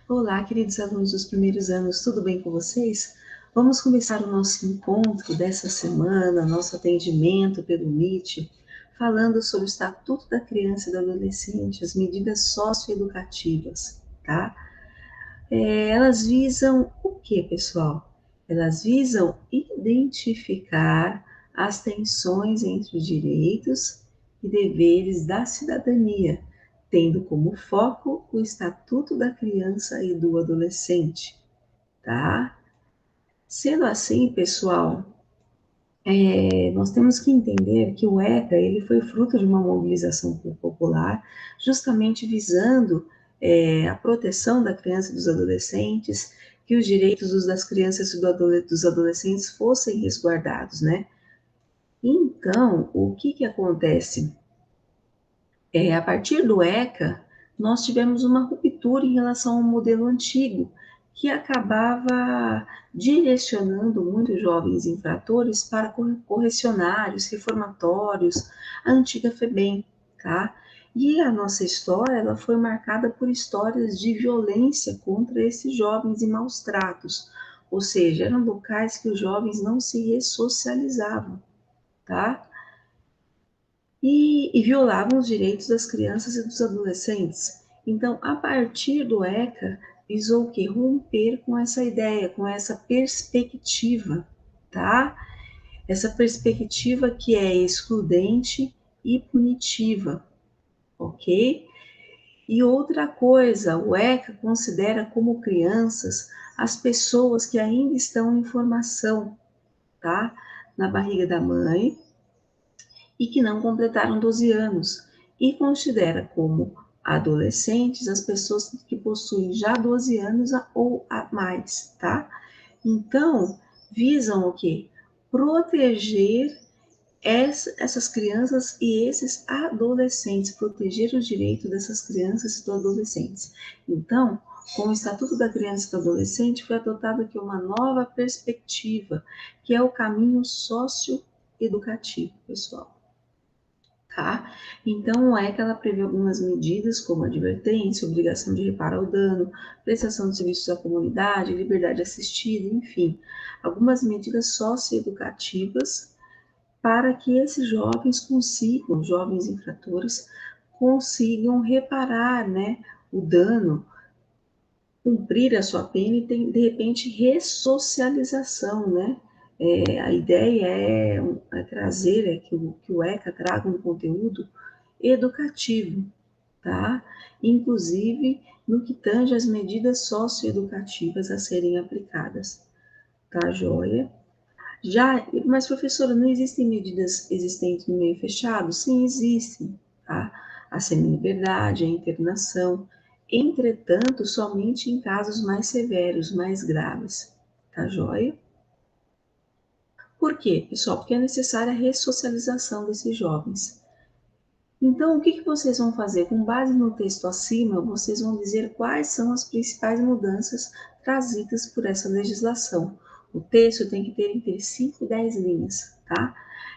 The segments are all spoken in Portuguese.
Olá, queridos alunos dos primeiros anos, tudo bem com vocês? Vamos começar o nosso encontro dessa semana, nosso atendimento pelo Meet, falando sobre o Estatuto da Criança e do Adolescente, as medidas socioeducativas, tá? Elas visam o que, pessoal? Elas visam identificar as tensões entre os direitos e deveres da cidadania, tendo como foco o Estatuto da Criança e do Adolescente, tá? Sendo assim, pessoal, nós temos que entender que o ECA ele foi fruto de uma mobilização popular, justamente visando a proteção da criança e dos adolescentes, que os direitos das crianças e dos adolescentes fossem resguardados, né? Então, o que acontece? A partir do ECA, nós tivemos uma ruptura em relação ao modelo antigo, que acabava direcionando muitos jovens infratores para correcionários, reformatórios, a antiga FEBEM, tá? E a nossa história, ela foi marcada por histórias de violência contra esses jovens e maus tratos, ou seja, eram locais que os jovens não se ressocializavam, tá? E violavam os direitos das crianças e dos adolescentes. Então, a partir do ECA, visou o que? Romper com essa ideia, com essa perspectiva, tá? Essa perspectiva que é excludente e punitiva, ok? E outra coisa, o ECA considera como crianças as pessoas que ainda estão em formação, tá? Na barriga da mãe, e que não completaram 12 anos, e considera como adolescentes as pessoas que possuem já 12 anos ou a mais, tá? Então, visam o quê? Proteger essas crianças e esses adolescentes, proteger os direitos dessas crianças e dos adolescentes. Então, com o Estatuto da Criança e do Adolescente, foi adotada aqui uma nova perspectiva, que é o caminho socioeducativo, pessoal. Tá? Então, é que ela prevê algumas medidas, como advertência, obrigação de reparar o dano, prestação de serviços à comunidade, liberdade assistida, enfim, algumas medidas socioeducativas para que esses jovens consigam, jovens infratores, consigam reparar, né, o dano, cumprir a sua pena e tem, de repente, ressocialização, né? A ideia é trazer, que o ECA traga um conteúdo educativo, tá? Inclusive no que tange as medidas socioeducativas a serem aplicadas, tá, joia? Mas professora, não existem medidas existentes no meio fechado? Sim, existem, tá? A semi-liberdade, a internação, entretanto, somente em casos mais severos, mais graves, tá joia? Por quê, pessoal? Porque é necessária a ressocialização desses jovens. Então, o que vocês vão fazer? Com base no texto acima, vocês vão dizer quais são as principais mudanças trazidas por essa legislação. O texto tem que ter entre 5 e 10 linhas, tá?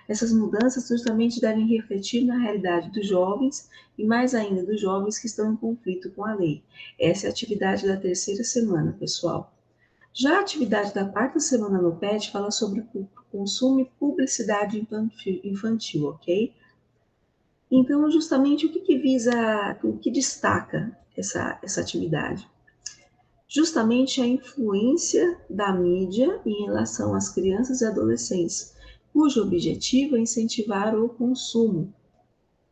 Essas mudanças justamente devem refletir na realidade dos jovens e mais ainda dos jovens que estão em conflito com a lei. Essa é a atividade da terceira semana, pessoal. Já a atividade da quarta semana no PET fala sobre consumo e publicidade infantil, ok? Então, justamente o que visa, o que destaca essa atividade? Justamente a influência da mídia em relação às crianças e adolescentes, cujo objetivo é incentivar o consumo,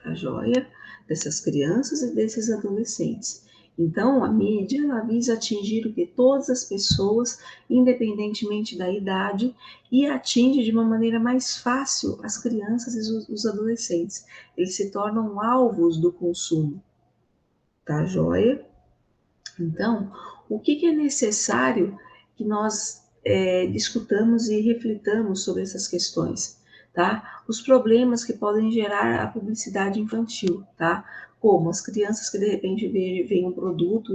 tá joia? Dessas crianças e desses adolescentes. Então, a mídia ela visa atingir o que todas as pessoas, independentemente da idade, e atinge de uma maneira mais fácil as crianças e os adolescentes. Eles se tornam alvos do consumo, tá joia? Então, o que é necessário que nós discutamos e reflitamos sobre essas questões, tá? Os problemas que podem gerar a publicidade infantil, tá? Como as crianças que de repente veem um produto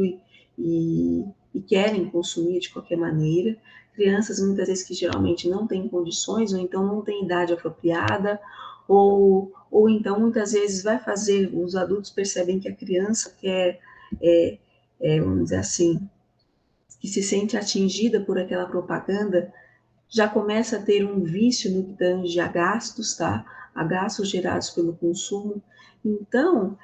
e querem consumir de qualquer maneira, crianças muitas vezes que geralmente não têm condições ou então não têm idade apropriada, ou então muitas vezes vai fazer, os adultos percebem que a criança quer vamos dizer assim, que se sente atingida por aquela propaganda, já começa a ter um vício no que tange a gastos, tá? A gastos gerados pelo consumo. Então,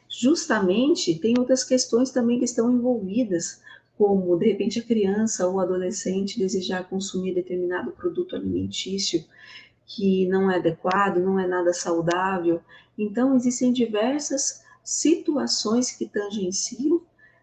justamente, tem outras questões também que estão envolvidas, como, de repente, a criança ou adolescente desejar consumir determinado produto alimentício que não é adequado, não é nada saudável. Então, existem diversas situações que tangenciam,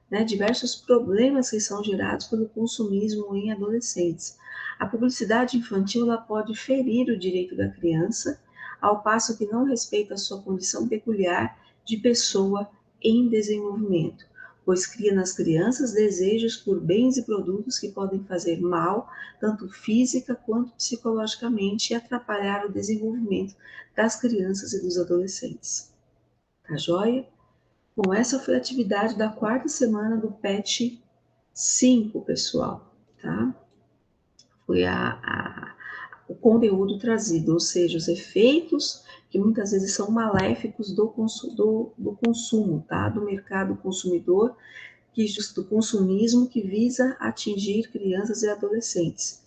né, diversos problemas que são gerados pelo consumismo em adolescentes. A publicidade infantil ela pode ferir o direito da criança, ao passo que não respeita a sua condição peculiar de pessoa em desenvolvimento, pois cria nas crianças desejos por bens e produtos que podem fazer mal, tanto física quanto psicologicamente, e atrapalhar o desenvolvimento das crianças e dos adolescentes. Tá joia? Bom, essa foi a atividade da quarta semana do PET 5, pessoal, tá? Foi o conteúdo trazido, ou seja, os efeitos que muitas vezes são maléficos do consumo, tá? Do mercado consumidor, do consumismo que visa atingir crianças e adolescentes.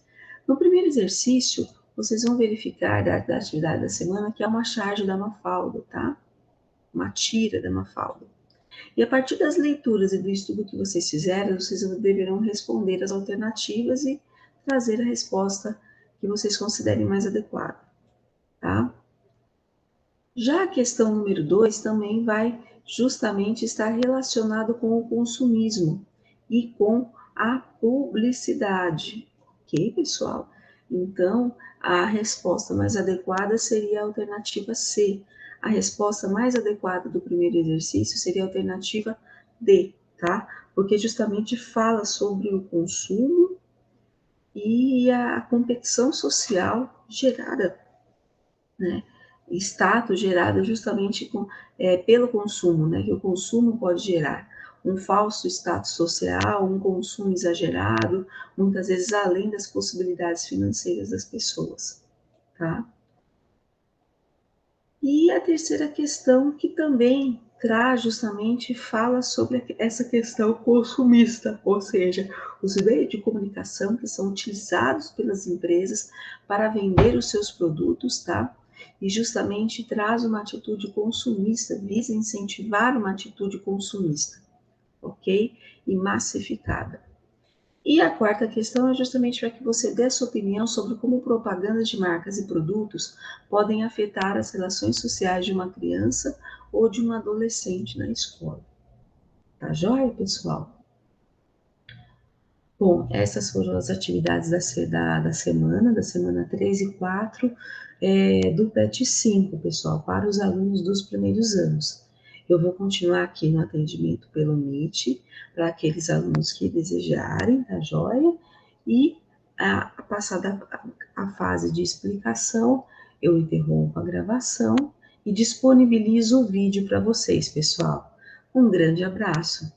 No primeiro exercício, vocês vão verificar da atividade da semana que é uma charge da Mafalda, tá? Uma tira da Mafalda. E a partir das leituras e do estudo que vocês fizeram, vocês deverão responder as alternativas e trazer a resposta que vocês considerem mais adequada, tá? Já a questão número 2 também vai justamente estar relacionado com o consumismo e com a publicidade, ok, pessoal? Então, a resposta mais adequada seria a alternativa C. A resposta mais adequada do primeiro exercício seria a alternativa D, tá? Porque justamente fala sobre o consumo e a competição social gerada, né? Status gerado justamente pelo consumo, né? Que o consumo pode gerar um falso status social, um consumo exagerado, muitas vezes além das possibilidades financeiras das pessoas, tá? E a terceira questão que também traz justamente fala sobre essa questão consumista, ou seja, os meios de comunicação que são utilizados pelas empresas para vender os seus produtos, tá? E justamente traz uma atitude consumista, visa incentivar uma atitude consumista, ok? E massificada. E a quarta questão é justamente para que você dê a sua opinião sobre como propagandas de marcas e produtos podem afetar as relações sociais de uma criança ou de um adolescente na escola. Tá joia, pessoal? Bom, essas foram as atividades da semana 3 e 4, do PET 5, pessoal, para os alunos dos primeiros anos. Eu vou continuar aqui no atendimento pelo Meet, para aqueles alunos que desejarem, tá joia? E, passada a fase de explicação, eu interrompo a gravação e disponibilizo o vídeo para vocês, pessoal. Um grande abraço!